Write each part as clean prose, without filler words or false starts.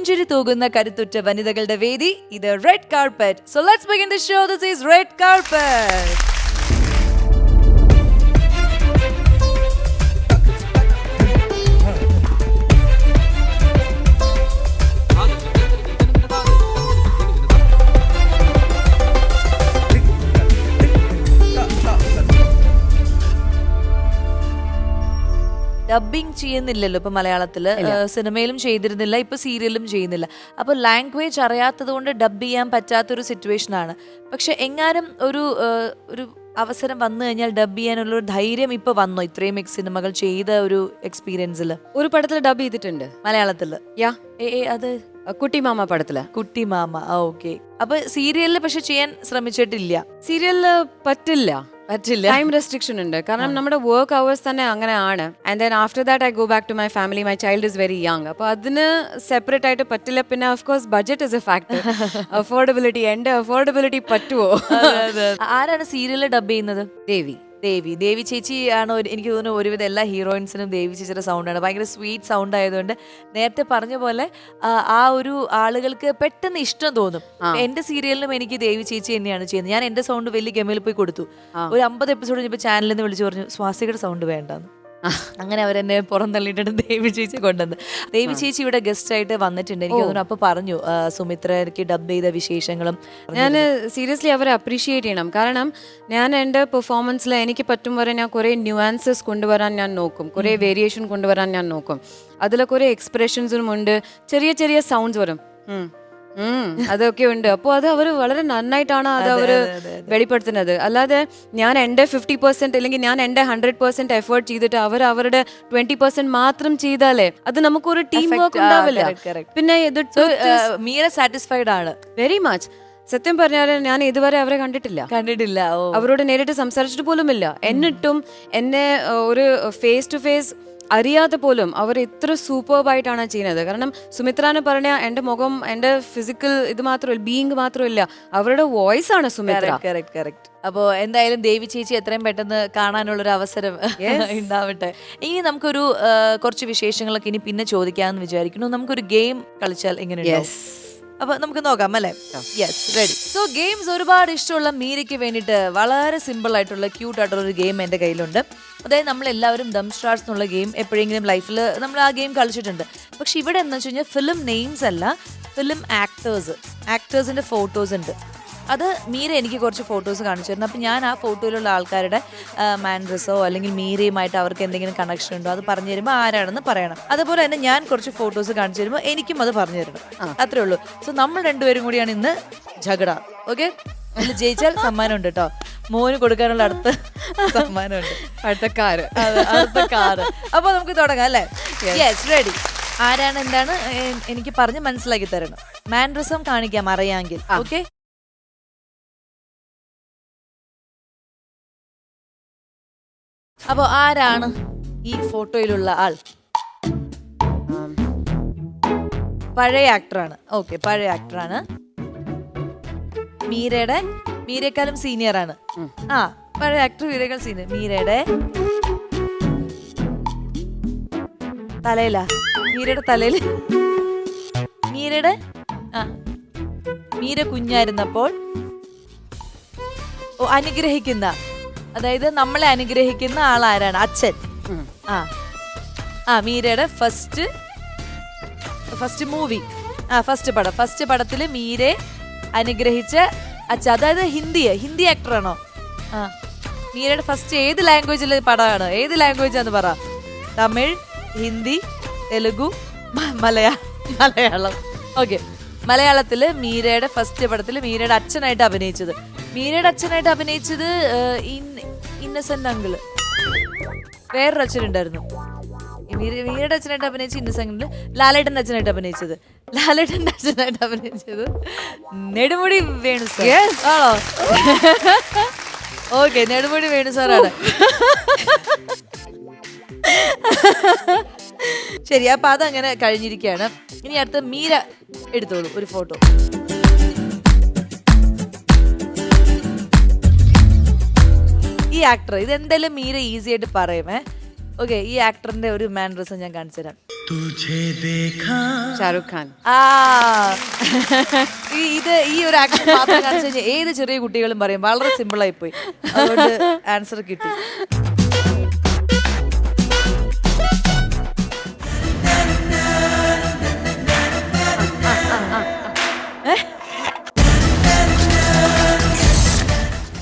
പുഞ്ചിരി തൂകുന്ന കരുത്തുറ്റ വനിതകളുടെ വേദി. ഇത് red carpet. So let's begin the show. This is red carpet. Dubbing ചെയ്യുന്നില്ലല്ലോ ഇപ്പൊ മലയാളത്തില്. സിനിമയിലും ചെയ്തിരുന്നില്ല, ഇപ്പൊ സീരിയലും ചെയ്യുന്നില്ല. അപ്പൊ ലാംഗ്വേജ് അറിയാത്തത് കൊണ്ട് ഡബ് ചെയ്യാൻ പറ്റാത്തൊരു സിറ്റുവേഷൻ ആണ്. പക്ഷെ എങ്ങാനും ഒരു അവസരം വന്നു കഴിഞ്ഞാൽ ഡബ് ചെയ്യാനുള്ള ഒരു ധൈര്യം ഇപ്പൊ വന്നോ? ഇത്രയും സിനിമകൾ ചെയ്ത ഒരു എക്സ്പീരിയൻസിൽ ഒരു പടത്തിൽ ഡബ് ചെയ്തിട്ടുണ്ട് മലയാളത്തില്. അത് കുട്ടിമാമ പടത്തില്. കുട്ടിമാമ. ഓക്കെ. അപ്പൊ സീരിയലില് പക്ഷെ ചെയ്യാൻ ശ്രമിച്ചിട്ടില്ല. സീരിയലില് പറ്റില്ല, ടൈം റെസ്ട്രിക്ഷൻ ഉണ്ട്. കാരണം നമ്മുടെ വർക്ക് അവേഴ്സ് തന്നെ അങ്ങനെ ആണ്. And then after that I go back to my family. My child is very young. അപ്പൊ അതിന് സെപ്പറേറ്റ് ആയിട്ട് പറ്റില്ല. പിന്നെ of course budget is a factor. Affordability, എന്റെ അഫോർഡബിലിറ്റി പറ്റുമോ? ആരാണ് സീരിയലിൽ ഡബ് ചെയ്യുന്നത്? ദേവി ചേച്ചി ആണ്. എനിക്ക് തോന്നുന്നു ഒരുവിധം എല്ലാ ഹീറോയിൻസിനും ദേവി ചേച്ചിയുടെ സൗണ്ടാണ്. ഭയങ്കര സ്വീറ്റ് സൗണ്ട് ആയതുകൊണ്ട് നേരത്തെ പറഞ്ഞ പോലെ ആ ഒരു ആളുകൾക്ക് പെട്ടെന്ന് ഇഷ്ടം തോന്നും. എന്റെ സീരിയലിനും എനിക്ക് ദേവി ചേച്ചി തന്നെയാണ് ചെയ്യുന്നത്. ഞാൻ എന്റെ സൗണ്ട് വലിയ ഗമയിൽ പോയി കൊടുത്തു. ഒരു 50 എപ്പിസോഡ് കഴിഞ്ഞപ്പോൾ ചാനലിൽ നിന്ന് വിളിച്ചു പറഞ്ഞു സ്വാസികയുടെ സൗണ്ട് വേണ്ടെന്ന്. അങ്ങനെ അവരെന്നെ പുറം തള്ളിയിട്ടാണ് ദേവി ചേച്ചി കൊണ്ടുവന്നത്. ദേവി ചേച്ചി ഇവിടെ ഗസ്റ്റ് ആയിട്ട് വന്നിട്ടുണ്ട്. എനിക്ക് തോന്നുന്നു അപ്പൊ പറഞ്ഞു സുമിത്രയ്ക്ക് ഡബ് ചെയ്ത വിശേഷങ്ങളും. ഞാൻ സീരിയസ്ലി അവരെ അപ്രീഷിയേറ്റ് ചെയ്യണം. കാരണം ഞാൻ എൻ്റെ പെർഫോമൻസിൽ എനിക്ക് പറ്റും വരെ ഞാൻ കുറേ ന്യൂആൻസസ് കൊണ്ടുവരാൻ ഞാൻ നോക്കും, കുറേ വേരിയേഷൻ കൊണ്ടുവരാൻ ഞാൻ നോക്കും. അതിൽ കുറേ എക്സ്പ്രഷൻസും ഉണ്ട്, ചെറിയ ചെറിയ സൗണ്ട്സ് വരും, അതൊക്കെ ഉണ്ട്. അപ്പോൾ അത് അവർ വളരെ നന്നായിട്ടാണ് അത് അവർ വെളിപ്പെടുത്തുന്നത്. അല്ലാതെ ഞാൻ എൻ്റെ 50% അല്ലെങ്കിൽ ഞാൻ എൻ്റെ 100% എഫേർട്ട് ചെയ്തിട്ട് അവർ അവരുടെ 20% മാത്രം ചെയ്താലേ അത് നമുക്കൊരു ടീം വർക്ക് ഉണ്ടാവില്ല. പിന്നെ മീര സാറ്റിസ്ഫൈഡ് ആണ് വെരി മച്ച്. സത്യം പറഞ്ഞാൽ ഞാൻ ഇതുവരെ അവരെ കണ്ടിട്ടില്ല. അവരോട് നേരിട്ട് സംസാരിച്ചിട്ട് പോലുമില്ല. എന്നിട്ടും എന്നെ ഒരു ഫേസ് ടു ഫേസ് അറിയാതെ പോലും അവർ ഇത്ര സൂപ്പർബായിട്ടാണ് ചെയ്യുന്നത്. കാരണം സുമിത്ര എന്ന് പറഞ്ഞ എൻ്റെ മുഖം, എൻ്റെ ഫിസിക്കൽ ഇത് മാത്രമല്ല, ബീയിങ് മാത്രമല്ല, അവരുടെ വോയിസ് ആണ് സുമിത്ര. അപ്പോ എന്തായാലും ദേവി ചേച്ചി എത്രയും പെട്ടെന്ന് കാണാനുള്ളൊരു അവസരം ഉണ്ടാവട്ടെ. ഇനി നമുക്കൊരു കുറച്ച് വിശേഷങ്ങളൊക്കെ ഇനി പിന്നെ ചോദിക്കാമെന്ന് വിചാരിക്കുന്നു. നമുക്കൊരു ഗെയിം കളിച്ചാൽ എങ്ങനെയുണ്ടാവും? അപ്പൊ നമുക്ക് നോക്കാം അല്ലേ? Yes, ready. സോ ഗെയിംസ് ഒരുപാട് ഇഷ്ടമുള്ള മീരയ്ക്ക് വേണ്ടിയിട്ട് വളരെ സിമ്പിൾ ആയിട്ടുള്ള ക്യൂട്ട് ആയിട്ടുള്ള ഒരു ഗെയിം എൻ്റെ കയ്യിലുണ്ട്. അതായത് നമ്മളെല്ലാവരും ഡം സ്റ്റാർസ് എന്നുള്ള ഗെയിം എപ്പോഴെങ്കിലും ലൈഫിൽ നമ്മൾ ആ ഗെയിം കളിച്ചിട്ടുണ്ട്. പക്ഷെ ഇവിടെ എന്ന് വെച്ച് കഴിഞ്ഞാൽ ഫിലിം നെയിംസ് അല്ല, ഫിലിം ആക്ടേഴ്സിൻ്റെ ഫോട്ടോസ് ഉണ്ട്. അത് മീര എനിക്ക് കുറച്ച് ഫോട്ടോസ് കാണിച്ചു തരുന്നു. അപ്പം ഞാൻ ആ ഫോട്ടോയിലുള്ള ആൾക്കാരുടെ മാൻഡ്രസോ അല്ലെങ്കിൽ മീരയുമായിട്ട് അവർക്ക് എന്തെങ്കിലും കണക്ഷൻ ഉണ്ടോ അത് പറഞ്ഞു തരുമ്പോൾ ആരാണെന്ന് പറയണം. അതുപോലെ തന്നെ ഞാൻ കുറച്ച് ഫോട്ടോസ് കാണിച്ചു തരുമ്പോൾ എനിക്കും അത് പറഞ്ഞു തരണം. അത്രേ ഉള്ളൂ. സോ നമ്മൾ രണ്ടുപേരും കൂടിയാണ് ഇന്ന് ഝഗഡ. ഓക്കെ? അതിൽ ജയിച്ചാൽ സമ്മാനം ഉണ്ട് കേട്ടോ. മോന് കൊടുക്കാനുള്ള അടുത്ത സമ്മാനമുണ്ട്, അടുത്ത കാറ്. അപ്പൊ നമുക്ക് തുടങ്ങാം അല്ലേ? Yes, ready. ആരാണ് എന്താണ് എനിക്ക് പറഞ്ഞ് മനസ്സിലാക്കി തരണം. മാൻഡ്രസം കാണിക്കാം അറിയാമെങ്കിൽ. ഓക്കെ? അപ്പൊ ആരാണ് ഈ ഫോട്ടോയിലുള്ള ആൾ? പഴയ ആക്ടറാണ്. ഓക്കെ, പഴയ ആക്ടറാണ്. മീരയെക്കാളും സീനിയർ ആണ്. പഴയ ആക്ടർ മീരയേക്കാൾ സീനിയർ. മീരയുടെ തലയില് മീര കുഞ്ഞായിരുന്നപ്പോൾ അനുഗ്രഹിക്കുന്ന, അതായത് നമ്മളെ അനുഗ്രഹിക്കുന്ന ആളാരാണ്? അച്ഛൻ. മീരയുടെ ഫസ്റ്റ് മൂവി, ഫസ്റ്റ് പടത്തില് മീരെ അനുഗ്രഹിച്ച അച്ഛൻ, അതായത് ഹിന്ദി ആക്ടറാണോ? മീരയുടെ ഫസ്റ്റ് ഏത് ലാംഗ്വേജിലെ പടമാണ്? ഏത് ലാംഗ്വേജാന്ന് പറ. തമിഴ്, ഹിന്ദി, തെലുഗു, മലയാളം. ഓക്കെ, മലയാളത്തില് മീരയുടെ ഫസ്റ്റ് പടത്തില് മീരയുടെ അച്ഛനായിട്ട് അഭിനയിച്ചത് ഇന്നസെന്റ് അങ്കിള്. വേറൊരു അച്ഛനുണ്ടായിരുന്നു. മീരയുടെ അച്ഛനായിട്ട് അഭിനയിച്ച ഇന്നസെന്റ്. ലാലേട്ടന്റെ അച്ഛനായിട്ട് അഭിനയിച്ചത് നെടുമുടി വേണു സാർ. ആണോ? ഓക്കെ, നെടുമുടി വേണു സാറാണ്. ശരി, അപ്പൊ അതങ്ങനെ കഴിഞ്ഞിരിക്കുകയാണ്. ഇനി അടുത്ത മീര എടുത്തോളൂ ഒരു ഫോട്ടോ. ഈ ആക്ടർ, ഇതെന്തായാലും മീര ഈസി ആയിട്ട് പറയുമേ. ഓക്കെ, ഈ ആക്ടറിന്റെ ഒരു മാനറിസം ഞാൻ കാണിച്ചു തരാം. ഷാറുഖ് ഖാൻ. ഈ ഒരു ആക്ഷൻ മാത്രം കാണിച്ചു കഴിഞ്ഞാൽ ഏത് ചെറിയ കുട്ടികളും പറയും. വളരെ സിമ്പിൾ ആയി പോയി, അതുകൊണ്ട് ആൻസർ കിട്ടി.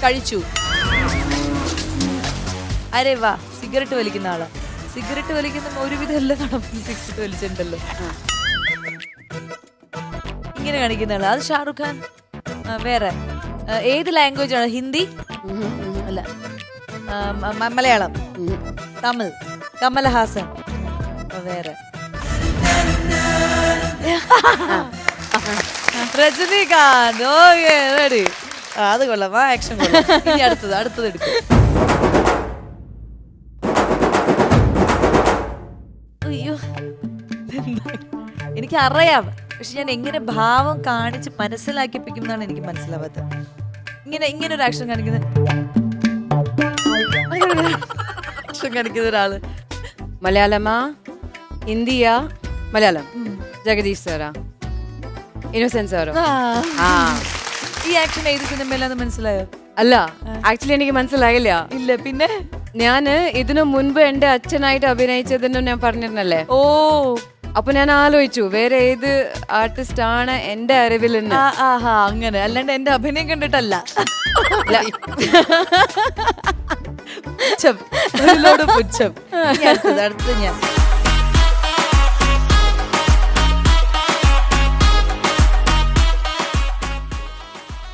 കഴിച്ചു. അരെ വാ, സിഗരറ്റ് വലിക്കുന്ന ആളാ. സിഗരറ്റ് വലിക്കുന്ന ഒരുവിധം എല്ലാ നടപ്പും സിഗരറ്റ് വലിച്ചിട്ടുണ്ടല്ലോ. ഇങ്ങനെ കാണിക്കുന്ന ആള്, അത് ഷാറുഖ് ഖാൻ. വേറെ ഏത് ലാംഗ്വേജ് ആണ്? ഹിന്ദി അല്ല, മലയാളം, തമിഴ്, കമലഹാസൻ. വേറെ രജനീകാന്ത്. Okay, ready. അത് കൊള്ളാം, ആ ആക്ഷൻ കൊള്ളാം. ഇനി അടുത്തത് എടുക്കും. അയ്യോ, എനിക്ക് അറിയാം, പക്ഷെ ഞാൻ എങ്ങനെ ഭാവം കാണിച്ച് മനസ്സിലാക്കിപ്പിക്കും എന്നാണ് എനിക്ക് മനസ്സിലാവാത്തത്. ഇങ്ങനെ ഒരു ആക്ഷൻ കാണിക്കുന്ന ഒരാള്. മലയാളമാ, ഹിന്ദിയാ? മലയാളം. ജഗദീഷ് സാറാ? ഇന്നസെന്റ് സാറോ? ഈ ആക്ഷൻ ഏത് സിനിമയിലാന്ന് മനസ്സിലായോ? അല്ല, ആക്ച്വലി എനിക്ക് മനസ്സിലായില്ല. ഇല്ല, പിന്നെ ഞാന് ഇതിനു മുൻപ് എന്റെ അച്ഛനായിട്ട് അഭിനയിച്ചതെന്ന് ഞാൻ പറഞ്ഞിരുന്നല്ലേ. ഓ, അപ്പൊ ഞാൻ ആലോചിച്ചു വേറെ ഏത് ആർട്ടിസ്റ്റ് ആണ് എന്റെ അറിവിൽ നിന്ന്. അങ്ങനെ അല്ലാണ്ട് എന്റെ അഭിനയം കണ്ടിട്ടല്ല. പുച്ഛം. അടുത്തത് ഞാൻ.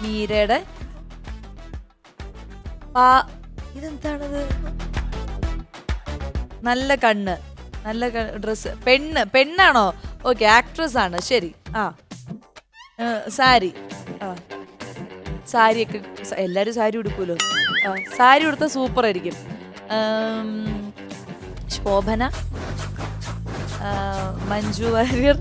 മീരയുടെ ഇതെന്താണത്? നല്ല കണ്ണ്, നല്ല ഡ്രസ്. പെണ്ണാണോ? ഓക്കെ, ആക്ട്രസ് ആണ്. ശരി. സാരി. സാരിയൊക്കെ എല്ലാരും സാരി ഉടുക്കൂലോ. സാരി ഉടുത്ത സൂപ്പർ ആയിരിക്കും. ശോഭന, മഞ്ജു വാര്യർ.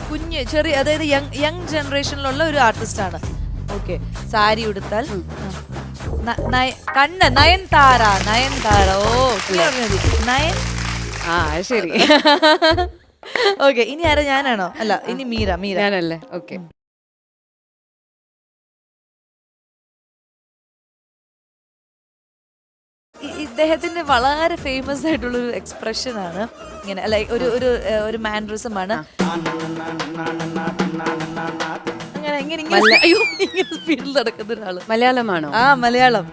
കുഞ്ഞ് ചെറിയ, അതായത് യങ് ജനറേഷനിലുള്ള ഒരു ആർട്ടിസ്റ്റ് ആണ്. ഓക്കെ, സാരി ഉടുത്താൽ. കണ്ണ് നയൻതാര. ഓ, നയൻ. ശരി. ഓക്കെ, ഇനി ആരാ? ഞാനാണോ? അല്ല, ഇനി മീര. ഞാനല്ലേ? ഓക്കെ. ഇദ്ദേഹത്തിന്റെ വളരെ ഫേമസ് ആയിട്ടുള്ള ഒരു എക്സ്പ്രഷൻ ആണ് ഇങ്ങനെ, ലൈക്ക് ഒരു മാനറിസം ആണ്. ഇങ്ങനെ സ്പീഡിൽ നടക്കുന്ന ഒരാള്. മലയാളമാണോ? മലയാളം.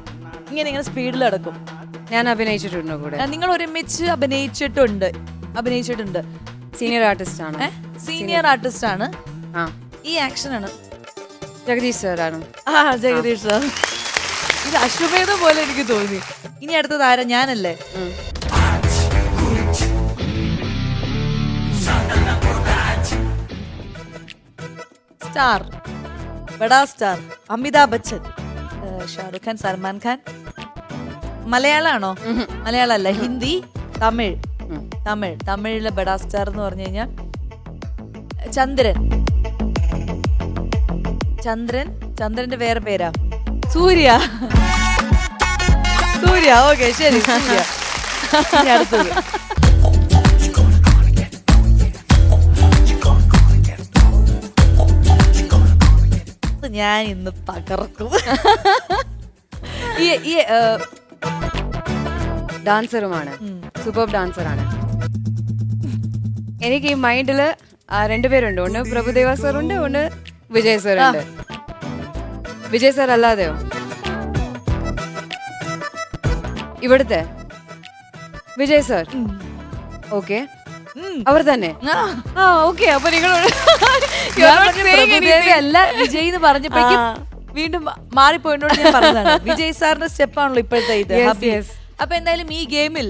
ഇങ്ങനെ സ്പീഡിൽ നടക്കും. ഞാൻ അഭിനയിച്ചിട്ടുണ്ടോ കൂടെ? നിങ്ങൾ ഒരുമിച്ച് അഭിനയിച്ചിട്ടുണ്ട്. സീനിയർ ആർട്ടിസ്റ്റ് ആണ്. സീനിയർ ആർട്ടിസ്റ്റ് ആണ്. ഈ ആക്ഷൻ ആണ്. ജഗദീഷ് സാറാണ്. ജഗദീഷ് സാർ. ഇത് അശ്വമേധം പോലെ എനിക്ക് തോന്നി. ഇനി അടുത്തത് ആരാ? ഞാനല്ലേ? സ്റ്റാർ, ബഡാ സ്റ്റാർ. അമിതാഭ് ബച്ചൻ, ഷാറുഖ് ഖാൻ, സൽമാൻ ഖാൻ. മലയാളാണോ? മലയാളം അല്ല, ഹിന്ദി, തമിഴ്. തമിഴിലെ ബഡാ സ്റ്റാർ എന്ന് പറഞ്ഞു കഴിഞ്ഞാൽ ചന്ദ്രന്റെ വേറെ പേരാ? സൂര്യ. ഓക്കെ, ശരി, സൂര്യ. അടുത്തത് ഞാൻ ഇന്ന് തകർക്കും. ഈ ഡാൻസറുമാണ്, സൂപ്പർ ഡാൻസറാണ്. എനിക്ക് ഈ മൈൻഡില് രണ്ടുപേരുണ്ട്. ഒന്ന് പ്രഭുദേവ സാറുണ്ട്, ഒന്ന് വിജയ് സാറുണ്ട്. വിജയ് സാർ അല്ലാതെയോ? ഇവിടുത്തെ വിജയ് സാർ. ഓക്കെ, അവർ തന്നെ. ഓക്കെ, അപ്പൊ നിങ്ങളോട് അല്ല വിജയ് എന്ന് പറഞ്ഞപ്പോഴേക്കും വീണ്ടും മാറിപ്പോയിട്ടോട് ഞാൻ പറഞ്ഞതാണ്. വിജയ് സാറിന്റെ സ്റ്റെപ്പാണല്ലോ ഇപ്പോഴത്തെ ഇത്. അപ്പൊ എന്തായാലും ഈ ഗെയിമിൽ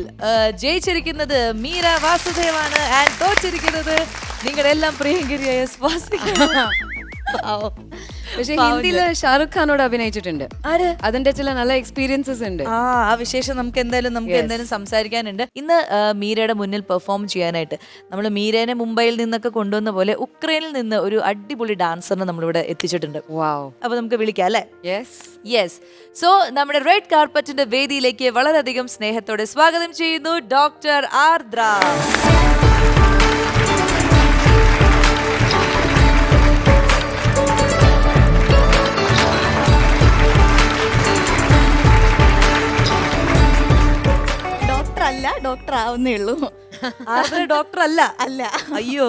ജയിച്ചിരിക്കുന്നത് മീര വാസുദേവാണ്. തോറ്റിരിക്കുന്നത് നിങ്ങളുടെ എല്ലാം പ്രിയങ്കരിയായ സ്വാസിക. പക്ഷെ ഹിന്ദിയില് ഷാറുഖ് ഖാനോട് അഭിനയിച്ചിട്ടുണ്ട്. അതിന്റെ ചില നല്ല എക്സ്പീരിയൻസസ് ഉണ്ട്. ആ വിശേഷം നമുക്ക് എന്തായാലും സംസാരിക്കാനുണ്ട്. ഇന്ന് മീരയുടെ മുന്നിൽ പെർഫോം ചെയ്യാനായിട്ട് നമ്മൾ മീരേനെ മുംബൈയിൽ നിന്നൊക്കെ കൊണ്ടുവന്ന പോലെ ഉക്രൈനിൽ നിന്ന് ഒരു അടിപൊളി ഡാൻസറിനെ നമ്മളിവിടെ എത്തിച്ചിട്ടുണ്ട്. അപ്പൊ നമുക്ക് വിളിക്കാം അല്ലേ? യെസ്. സോ നമ്മുടെ റെഡ് കാർപ്പറ്റിന്റെ വേദിയിലേക്ക് വളരെയധികം സ്നേഹത്തോടെ സ്വാഗതം ചെയ്യുന്നു ഡോക്ടർ ആർദ്ര. ഡോക്ടർ ആവുന്നേ ഉള്ളൂ. ഡോക്ടർ അല്ല. അയ്യോ,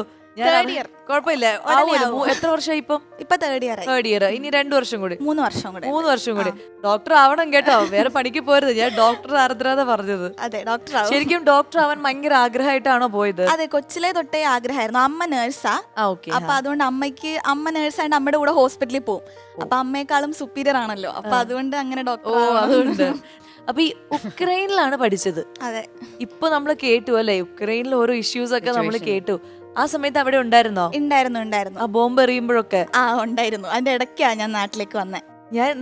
കുഴപ്പമില്ല. എത്ര വർഷമായി ഇപ്പൊ തേർഡ് ഇയർ? ഇനി 2 വർഷം കൂടി, 3 വർഷം കൂടി ഡോക്ടർ ആവണം കേട്ടോ. വേറെ പണിക്ക് പോരുത്. ഞാൻ ഡോക്ടർ ആർദ്ര പറഞ്ഞത്. അതെ, ഡോക്ടർ. ശരിക്കും ഡോക്ടർ ആവാൻ ഭയങ്കര ആഗ്രഹമായിട്ടാണോ പോയത്? അതെ, കൊച്ചിലെ തൊട്ടേ ആഗ്രഹമായിരുന്നു. അമ്മ നേഴ്സാ. അപ്പൊ അതുകൊണ്ട് അമ്മ നേഴ്സായിട്ട് അമ്മയുടെ കൂടെ ഹോസ്പിറ്റലിൽ പോകും. അപ്പൊ അമ്മയെക്കാളും സുപ്പീരിയർ ആണല്ലോ. അപ്പൊ അതുകൊണ്ട് അങ്ങനെ ഡോക്ടർ. അതുകൊണ്ട് അപ്പൊ ഈ ഉക്രൈനിലാണ് പഠിച്ചത്. അതെ. ഇപ്പൊ നമ്മൾ കേട്ടു അല്ലെ, ഉക്രൈനിൽ ഓരോ ഇഷ്യൂസ് ഒക്കെ നമ്മൾ കേട്ടു. ആ സമയത്ത് അവിടെ ഉണ്ടായിരുന്നോ? ഉണ്ടായിരുന്നു. ആ ബോംബ് എറിയുമ്പോഴൊക്കെ ഉണ്ടായിരുന്നു. അതിന്റെ ഇടയ്ക്കാ ഞാൻ നാട്ടിലേക്ക് വന്നേ.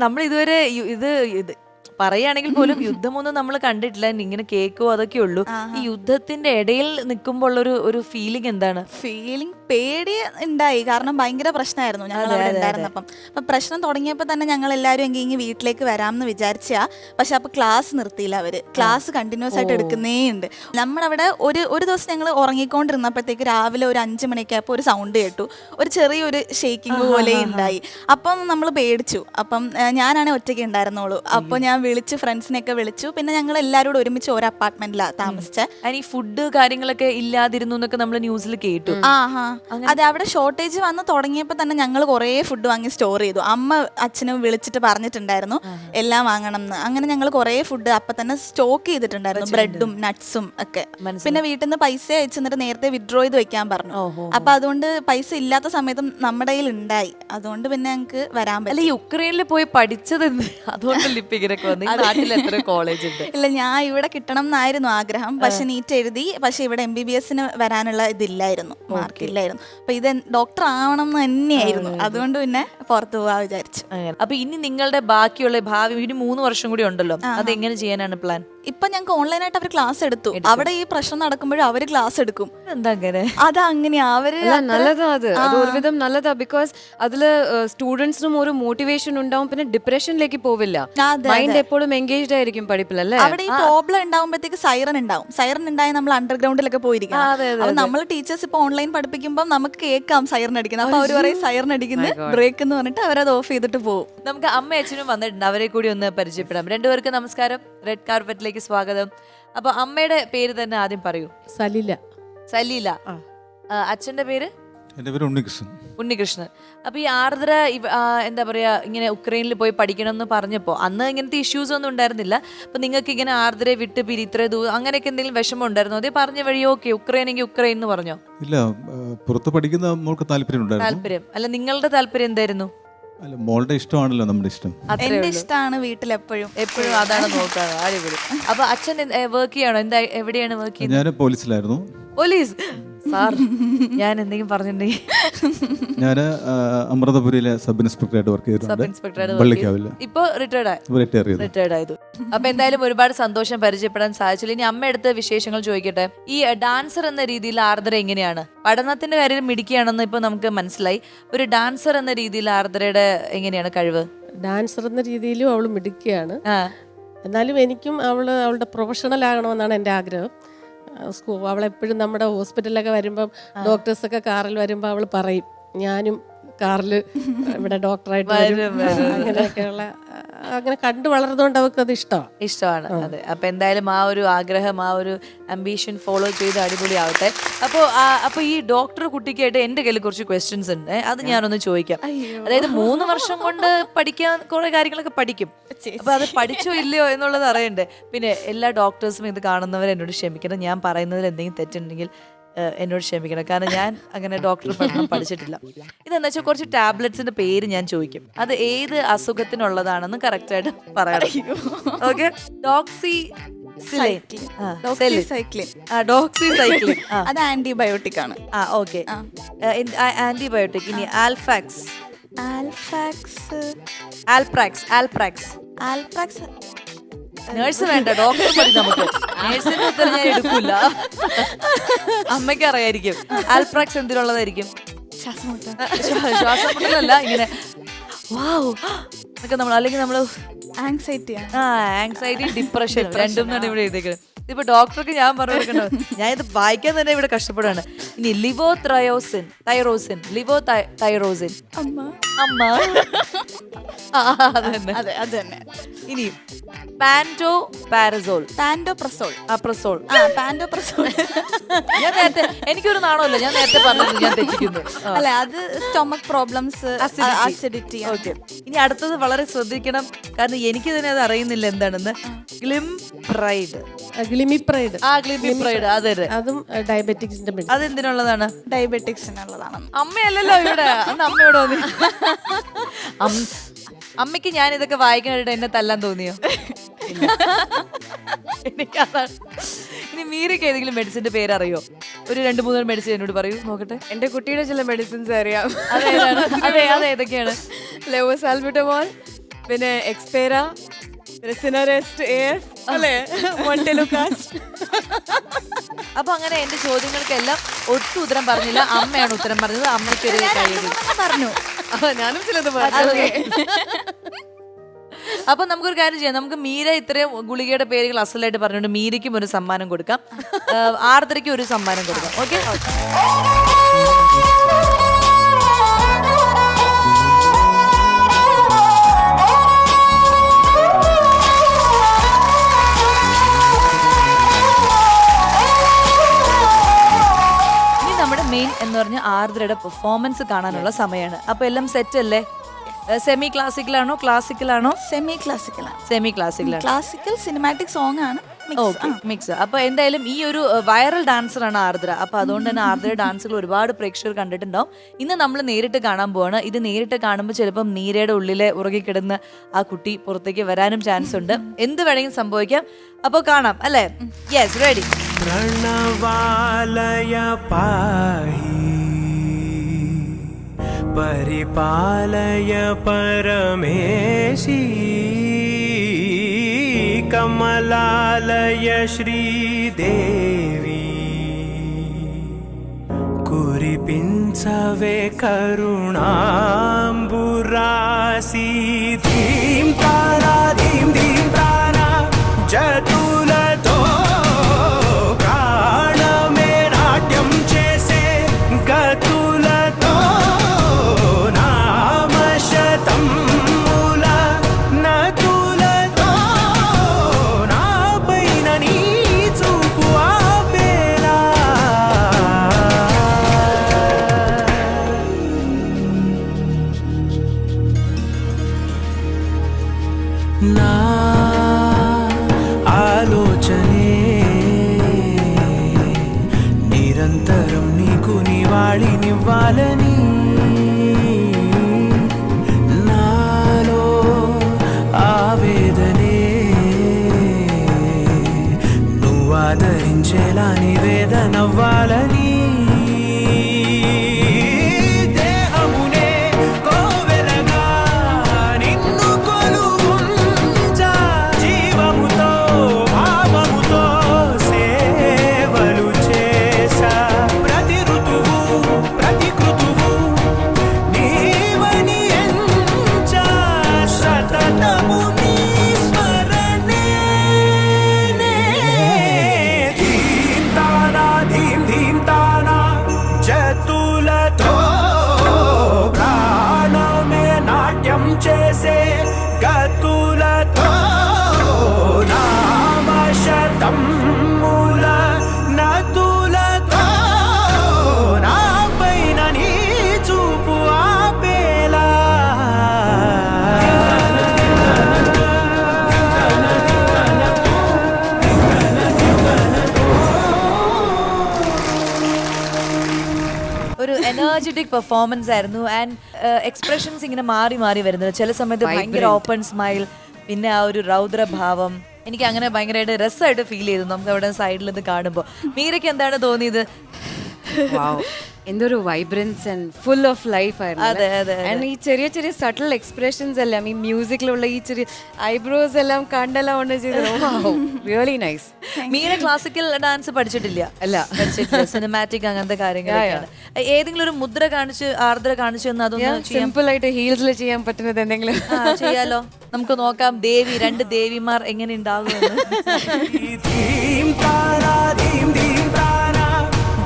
നമ്മൾ ഇതുവരെ ഇത് പറയുകയാണെങ്കിൽ പോലും യുദ്ധമൊന്നും നമ്മൾ കണ്ടിട്ടില്ല. ഇങ്ങനെ കേക്കോ അതൊക്കെ ഉള്ളൂ. ഈ യുദ്ധത്തിന്റെ ഇടയിൽ നിൽക്കുമ്പോൾ ഒരു ഫീലിംഗ് എന്താണ്? പേടി ഉണ്ടായി. കാരണം ഭയങ്കര പ്രശ്നമായിരുന്നു ഞങ്ങൾ അവിടെ ഉണ്ടായിരുന്നപ്പം. അപ്പൊ പ്രശ്നം തുടങ്ങിയപ്പോ തന്നെ ഞങ്ങൾ എല്ലാവരും എങ്കിൽ വീട്ടിലേക്ക് വരാമെന്ന് വിചാരിച്ചാ. പക്ഷെ അപ്പൊ ക്ലാസ് നിർത്തിയില്ല അവര്. ക്ലാസ് കണ്ടിന്യൂസ് ആയിട്ട് എടുക്കുന്നേ ഉണ്ട്. നമ്മളവിടെ ഒരു ദിവസം ഞങ്ങൾ ഉറങ്ങിക്കൊണ്ടിരുന്നപ്പോഴത്തേക്ക് രാവിലെ ഒരു 5 മണിയൊക്കെ ആയപ്പോൾ ഒരു സൗണ്ട് കേട്ടു. ഒരു ചെറിയൊരു ഷേക്കിംഗ് പോലെ ഉണ്ടായി. അപ്പം നമ്മൾ പേടിച്ചു. അപ്പം ഞാനാണ് ഒറ്റയ്ക്ക് ഉണ്ടായിരുന്നുള്ളൂ. അപ്പൊ ഞാൻ വിളിച്ചു, ഫ്രണ്ട്സിനെയൊക്കെ വിളിച്ചു. പിന്നെ ഞങ്ങൾ എല്ലാവരോടും ഒരുമിച്ച് ഒരു അപ്പാർട്ട്മെന്റിലാണ് താമസിച്ചത്. ഈ ഫുഡ് കാര്യങ്ങളൊക്കെ ഇല്ലാതിരുന്നു എന്നൊക്കെ നമ്മൾ ന്യൂസിൽ കേട്ടു. അതെ, അവിടെ ഷോർട്ടേജ് വന്ന് തുടങ്ങിയപ്പോ തന്നെ ഞങ്ങൾ കുറേ ഫുഡ് വാങ്ങി സ്റ്റോർ ചെയ്തു. അമ്മ അച്ഛനും വിളിച്ചിട്ട് പറഞ്ഞിട്ടുണ്ടായിരുന്നു എല്ലാം വാങ്ങണം എന്ന്. അങ്ങനെ ഞങ്ങൾ കുറേ ഫുഡ് അപ്പൊ തന്നെ സ്റ്റോക്ക് ചെയ്തിട്ടുണ്ടായിരുന്നു, ബ്രെഡും നട്ട്സും ഒക്കെ. പിന്നെ വീട്ടിൽ നിന്ന് പൈസ അയച്ചിട്ട് നേരത്തെ വിഡ്രോ ചെയ്ത് വെക്കാൻ പറഞ്ഞു. അപ്പൊ അതുകൊണ്ട് പൈസ ഇല്ലാത്ത സമയത്തും നമ്മുടെ കയ്യിൽ ഉണ്ടായി. അതുകൊണ്ട് പിന്നെ ഞങ്ങൾക്ക് വരാൻ പറ്റും. ഈ യുക്രൈനിൽ പോയി പഠിച്ചത് കോളേജ് ഇല്ല, ഞാൻ ഇവിടെ കിട്ടണം എന്നായിരുന്നു ആഗ്രഹം. പക്ഷെ നീറ്റ് എഴുതി. പക്ഷെ ഇവിടെ MBBS വരാനുള്ള ഇതില്ലായിരുന്നു, മാർക്ക് ഇല്ലായിരുന്നു. അപ്പൊ ഇത് ഡോക്ടർ ആവണം എന്ന് തന്നെയായിരുന്നു. അതുകൊണ്ട് പിന്നെ പുറത്തു പോവാ വിചാരിച്ചു. അപ്പൊ ഇനി നിങ്ങളുടെ ബാക്കിയുള്ള ഭാവി ഇനി 3 വർഷം കൂടി ഉണ്ടല്ലോ, അതെങ്ങനെ ചെയ്യാനാണ് പ്ലാൻ? ഇപ്പൊ ഞങ്ങൾക്ക് ഓൺലൈനായിട്ട് അവർ ക്ലാസ് എടുത്തു. അവിടെ ഈ പ്രശ്നം നടക്കുമ്പോഴും അവര് ക്ലാസ് എടുക്കും. എന്താ അങ്ങനെ? അതങ്ങനെയാ. അവര് നല്ലതാ. അത് ഒരുവിധം നല്ലതാ. ബിക്കോസ് അതില് സ്റ്റുഡൻസിനും ഒരു മോട്ടിവേഷൻ ഉണ്ടാവും. പിന്നെ ഡിപ്രഷനിലേക്ക് പോവില്ല. മൈൻഡ് എപ്പോഴും എൻഗേജ്ഡ് ആയിരിക്കും പഠിപ്പിലല്ലേ. അവിടെ ഈ പ്രോബ്ലം ഉണ്ടാവുമ്പോഴത്തേക്ക് സൈറൻ ഉണ്ടാവും. സൈറൻ ഉണ്ടായി നമ്മൾ അണ്ടർഗ്രൗണ്ടിലൊക്കെ പോയിരിക്കും. അപ്പൊ നമ്മൾ ടീച്ചേഴ്സ് ഇപ്പൊ ഓൺലൈൻ പഠിപ്പിക്കുമ്പോൾ നമുക്ക് കേൾക്കാം സൈറൻ അടിക്കുന്നത്. അപ്പൊ അവര് പറയും സൈറൻ അടിക്കുന്നത് ബ്രേക്ക് എന്ന് പറഞ്ഞിട്ട് അവരത് ഓഫ് ചെയ്തിട്ട് പോകും. നമുക്ക് അമ്മ അച്ഛനും വന്നിട്ടുണ്ട്, അവരെ കൂടി ഒന്ന് പരിചയപ്പെടാം. രണ്ടുപേർക്ക് നമസ്കാരം, റെഡ് കാർപ്പറ്റിലേക്ക് സ്വാഗതം. അപ്പൊ അമ്മയുടെ പേര് തന്നെ ആദ്യം പറയൂ. സലീല. അച്ഛന്റെ പേര്? എന്റെ പേര് ഉണ്ണികൃഷ്ണൻ. അപ്പൊ ഈ ആർദ്ര എന്താ പറയാ, ഇങ്ങനെ ഉക്രൈനിൽ പോയി പഠിക്കണം എന്ന് പറഞ്ഞപ്പോ അന്ന് ഇങ്ങനത്തെ ഇഷ്യൂസ് ഒന്നും ഉണ്ടായിരുന്നില്ല. അപ്പൊ നിങ്ങൾക്ക് ഇങ്ങനെ ആർദ്രയെ വിട്ട് ഇത്ര ദൂരം അങ്ങനെയൊക്കെ എന്തെങ്കിലും വിഷമം ഉണ്ടായിരുന്നോ? അതേ പറഞ്ഞ വഴി ഓക്കെ ഉക്രൈനെങ്കിൽ ഉക്രൈൻ എന്ന് പറഞ്ഞോ? ഇല്ല, പുറത്ത് പഠിക്കുന്ന മോൾക്ക് താല്പര്യം. അല്ല, നിങ്ങളുടെ താല്പര്യം എന്തായിരുന്നു? അല്ല, മോളുടെ ഇഷ്ടമാണല്ലോ നമ്മുടെ ഇഷ്ടം. എന്റെ ഇഷ്ടമാണ് വീട്ടിലെപ്പോഴും അതാണ് നോക്കാറ്. അടിപൊളി. അപ്പൊ അച്ഛൻ വർക്ക് ചെയ്യണോ? എവിടെയാണ് വർക്ക് ചെയ്യുന്നത്? ഞാൻ പോലീസിലായിരുന്നു. പോലീസ് സാർ, ഞാൻ എന്തെങ്കിലും പറഞ്ഞിട്ടുണ്ടെങ്കിൽ ഞാൻ അമൃതപുരിയിലെ സബ് ഇൻസ്പെക്ടറായിട്ട് വർക്ക് ചെയ്തിട്ടുണ്ട്. ഇപ്പൊ റിട്ടയർഡ് ആയത്. അപ്പൊ എന്തായാലും ഒരുപാട് സന്തോഷം പരിചയപ്പെടാൻ സാധിച്ചില്ല. ഇനി അമ്മയടുത്ത് വിശേഷങ്ങൾ ചോദിക്കട്ടെ. ഈ ഡാൻസർ എന്ന രീതിയിൽ ആർദ്ര എങ്ങനെയാണ്? പഠനത്തിന്റെ കാര്യം മിടുക്കിയാണെന്ന് ഇപ്പൊ നമുക്ക് മനസ്സിലായി. ഒരു ഡാൻസർ എന്ന രീതിയിൽ ആർദ്രയുടെ എങ്ങനെയാണ് കഴിവ്? ഡാൻസർ എന്ന രീതിയിലും അവള് മിടുക്കിയാണ്. എന്നാലും എനിക്കും അവളുടെ പ്രൊഫഷണൽ ആകണമെന്നാണ് എൻ്റെ ആഗ്രഹം. അവളെപ്പോഴും നമ്മുടെ ഹോസ്പിറ്റലിലൊക്കെ വരുമ്പം ഡോക്ടേഴ്സൊക്കെ കാറിൽ വരുമ്പോൾ അവൾ പറയും ഞാനും കാറിൽ ഇവിടെ ഡോക്ടറായിട്ട് അങ്ങനെയൊക്കെയുള്ള അങ്ങനെ കണ്ടു വളർന്നുകൊണ്ട് അവർക്ക് അത് ഇഷ്ടമാണ്. അതെ. അപ്പൊ എന്തായാലും ആ ഒരു ആഗ്രഹം, ആ ഒരു അംബീഷൻ ഫോളോ ചെയ്ത് അടിപൊളിയാവട്ടെ. അപ്പൊ ഈ ഡോക്ടർ കുട്ടിക്കായിട്ട് എന്റെ കയ്യിൽ കുറച്ച് ക്വസ്റ്റ്യൻസ് ഉണ്ട്, അത് ഞാനൊന്ന് ചോദിക്കാം. അതായത് 3 വർഷം കൊണ്ട് പഠിക്കാൻ കുറെ കാര്യങ്ങളൊക്കെ പഠിക്കും. അപ്പൊ അത് പഠിച്ചോ ഇല്ലയോ എന്നുള്ളത് അറിയണ്ടേ. പിന്നെ എല്ലാ ഡോക്ടേഴ്സും ഇത് കാണുന്നവർ എന്നോട് ക്ഷമിക്കണം, ഞാൻ പറയുന്നതിൽ എന്തെങ്കിലും തെറ്റുണ്ടെങ്കിൽ എന്നോട് ക്ഷമിക്കണം. കാരണം ഞാൻ അങ്ങനെ ഡോക്ടർ പഠനം പഠിച്ചിട്ടില്ല. ഇതെന്താ വെച്ചാൽ കുറച്ച് ടാബ്ലറ്റ്സിന്റെ പേര് ഞാൻ ചോദിക്കും, അത് ഏത് അസുഖത്തിനുള്ളതാണെന്ന് കറക്റ്റ് ആയിട്ട് പറയണം. ഓക്കെ. ഡോക്സിസൈക്ലിൻ അത് ആന്റിബയോട്ടിക് ആണ്. ഓക്കെ. ആന്റിബയോട്ടിക്. ഇനി ആൽഫാക്സ്. ആൽഫാക്സ് ആൽപ്രാക്സ് നേഴ്സ് വേണ്ട, ഡോക്ടർ മതി നമുക്ക്. നേഴ്സിന്റെ ഉത്തരം ഞാൻ എടുക്കില്ല. അമ്മയ്ക്ക് അറിയായിരിക്കും. ആൽപ്രാക്സ് എന്തിനുള്ളതായിരിക്കും? ശ്വാസം മുട്ടലല്ല, ഇങ്ങനെ വാവ് എന്നൊക്കെ നമ്മൾ, അല്ലെങ്കിൽ നമ്മള് ആങ്സൈറ്റി ആങ്സൈറ്റി ഡിപ്രഷൻ രണ്ടും തന്നെ ഇവിടെ എഴുതിയേക്കുന്നത്. ഇപ്പൊ ഡോക്ടർക്ക് ഞാൻ പറഞ്ഞു കൊടുക്കണോ, ഞാൻ ഇത് വായിക്കാൻ തന്നെ ഇവിടെ കഷ്ടപ്പെടാണ്. ഇനി ലിവോ തൈറോസിൻ അമ്മ അമ്മ അത് തന്നെ. ഇനി പാൻറ്റോപ്രസോൾ പാൻറ്റോപ്രസോൾ ഞാൻ നേരത്തെ, എനിക്കൊരു നാണമല്ല, ഞാൻ നേരത്തെ പറഞ്ഞത് ഞാൻ തെറ്റിക്കുന്നു. അല്ല, അത് സ്റ്റൊമക് പ്രോബ്ലംസ്, അസിഡിറ്റി. ഓക്കെ, ഇനി അടുത്തത് വളരെ ശ്രദ്ധിക്കണം, കാരണം എനിക്ക് തന്നെ അത് അറിയുന്നില്ല എന്താണെന്ന്. ഗ്ലിംപ്രൈഡ്. അതെ, അതും ഡയബറ്റിക്സിന്റെ മെഡിസിൻ. അതെന്തിനുള്ളതാണ്? ഡയബറ്റിക്സിനുള്ളതാണ്. അമ്മയല്ലല്ലോ ഇവിടെ, അന്ന് അമ്മയോട് വന്നി. അമ്മയ്ക്ക് ഞാൻ ഇതൊക്കെ വായിക്കാനായിട്ട് എന്നെ തല്ലാൻ തോന്നിയോ? എനിക്കതാണ്. ഇനി മീരയ്ക്ക് ഏതെങ്കിലും മെഡിസിന്റെ പേരറിയോ? ഒരു 2-3 മെഡിസിൻ എന്നോട് പറയൂ, നോക്കട്ടെ. എന്റെ കുട്ടിയുടെ ചില മെഡിസിൻസ് അറിയാം. അത് ഏതൊക്കെയാണ്? ലെവോസാൽബുറ്റമോൾ, പിന്നെ എക്സ്പേര, പിന്നെ സിനറെസ്റ്റ് AF, അല്ലേ, മൊണ്ടെലുക്കാസ്റ്റ്. അപ്പൊ അങ്ങനെ എന്റെ ചോദ്യങ്ങൾക്കെല്ലാം ഒട്ടും ഉത്തരം പറഞ്ഞില്ല, അമ്മയാണ് ഉത്തരം പറഞ്ഞത്. അമ്മയ്ക്ക് ഒരു കഴിയും പറഞ്ഞു. ഞാനും ചിലത് പറഞ്ഞു. അപ്പൊ നമുക്കൊരു കാര്യം ചെയ്യാം, നമുക്ക് മീര ഇത്രയും ഗുളികയുടെ പേരുകൾ അസലായിട്ട് പറഞ്ഞുകൊണ്ട് മീരയ്ക്കും ഒരു സമ്മാനം കൊടുക്കാം, ആർദ്രയ്ക്കും ഒരു സമ്മാനം കൊടുക്കാം. ഓക്കെ, മെയിൻ എന്ന് പറഞ്ഞ ആർദ്രയുടെ പെർഫോമൻസ് കാണാനുള്ള സമയമാണ്. അപ്പൊ എല്ലാം സെറ്റ് അല്ലേ? സെമി ക്ലാസിക്കലാണോ ക്ലാസിക്കലാണോ? സെമി ക്ലാസിക്കലാണ്. സെമി ക്ലാസിക്കലാണ്. ക്ലാസിക്കൽ സിനിമാറ്റിക് സോങ് ആണ്. മിക്സ്. അപ്പൊ എന്തായാലും ഈ ഒരു വൈറൽ ഡാൻസർ ആണ് ആർദ്ര. അപ്പൊ അതുകൊണ്ട് തന്നെ ആർദ്രയുടെ ഡാൻസുകൾ ഒരുപാട് പ്രേക്ഷകർ കണ്ടിട്ടുണ്ടാവും. ഇന്ന് നമ്മൾ നേരിട്ട് കാണാൻ പോവാണ്. ഇത് നേരിട്ട് കാണുമ്പോൾ ചിലപ്പോൾ മീരയുടെ ഉള്ളിലെ ഉറങ്ങിക്കിടന്ന് ആ കുട്ടി പുറത്തേക്ക് വരാനും ചാൻസ് ഉണ്ട്. എന്ത് വേണമെങ്കിലും സംഭവിക്കാം. അപ്പൊ കാണാം അല്ലേ? Yes, ready. प्रणवालय पाहि परिपालय परमेशी कमलालय श्रीदेवी कुरिपिंचवे करुणाम्बुरासी धीं तारा धीं धीं तारा जतुलतो నా ఆలోచనే నిరంతరం నీకు నివాళినివ్వాలని నాలో ఆవేదనే నువ్వు ఆదరించేలా నివేదనవ్వాలని చేసే గతులతో నామశతం మూల నతులతో నా పైన నీ చూపు ఆపేలా ഒരു എനർജറ്റിക് പെർഫോമൻസ് ആയിരുന്നു. ആൻഡ് എക്സ്പ്രഷൻസ് ഇങ്ങനെ മാറി മാറി വരുന്നത്. ചില സമയത്ത് ഭയങ്കര ഓപ്പൺ സ്മൈൽ, പിന്നെ ആ ഒരു രൗദ്രഭാവം എനിക്ക് അങ്ങനെ ഭയങ്കരമായിട്ട് രസമായിട്ട് ഫീൽ ചെയ്തു നമുക്ക് അവിടെ സൈഡിൽ നിന്ന് കാണുമ്പോൾ. മീരയ്ക്ക് എന്താണ് തോന്നിയത്? എന്തൊരു vibrance and full of life അതെ, ആയിരുന്നു അതെ, ആൻഡ് ഈ ചെറിയ ചെറിയ സട്ടിൽ എക്സ്പ്രഷൻസ് എല്ലാം ഈ മ്യൂസിക്കിലുള്ള ഈ ചെറിയ ഐബ്രോസ് എല്ലാം കണ്ടെല്ലാം കൊണ്ട് ചെയ്തത് really nice. Meera classical dance പഠിച്ചിട്ടില്ല? അല്ല. പഠിച്ചിട്ടില്ല. സിനിമാറ്റിക് അങ്ങനത്തെ കാര്യങ്ങളൊക്കെയാണ്. ഏതെങ്കിലും ഒരു മുദ്ര കാണിച്ച് ആർദ്ര കാണിച്ചു എന്ന് അതൊന്ന് ചെയ്യാം? സിമ്പിൾ ആയിട്ട് ഹീൽസിൽ ചെയ്യാൻ പറ്റുന്നത് എന്തെങ്കിലും ചെയ്യാലോ, നമുക്ക് നോക്കാം. ദേവി, 2 ദേവിമാർ എങ്ങനെ ഉണ്ടാകുമെന്ന്. ధీం తారా ధీం ధీం తారా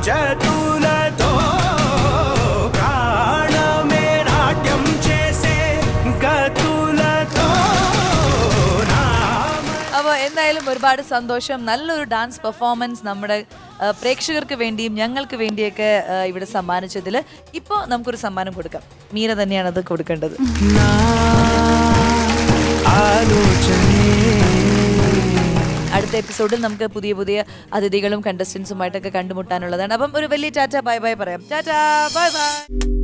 జతులతో ప్రాణమే నాట్యం చేసే గతులతో അപ്പോൾ എന്തായാലും ഒരുപാട് സന്തോഷം. നല്ലൊരു ഡാൻസ് പെർഫോമൻസ് നമ്മുടെ പ്രേക്ഷകർക്ക് വേണ്ടിയും ഞങ്ങൾക്ക് വേണ്ടിയൊക്കെ ഇവിടെ സമ്മാനിച്ചതിൽ. ഇപ്പോൾ നമുക്കൊരു സമ്മാനം കൊടുക്കാം. മീര തന്നെയാണ് അത് കൊടുക്കേണ്ടത്. അടുത്ത എപ്പിസോഡിൽ നമുക്ക് പുതിയ പുതിയ അതിഥികളും കണ്ടസ്റ്റൻസുമായിട്ടൊക്കെ കണ്ടുമുട്ടാനുള്ളതാണ്. അപ്പം ഒരു വലിയ ടാറ്റ ബൈ ബൈ പറയാം. Tata bye bye.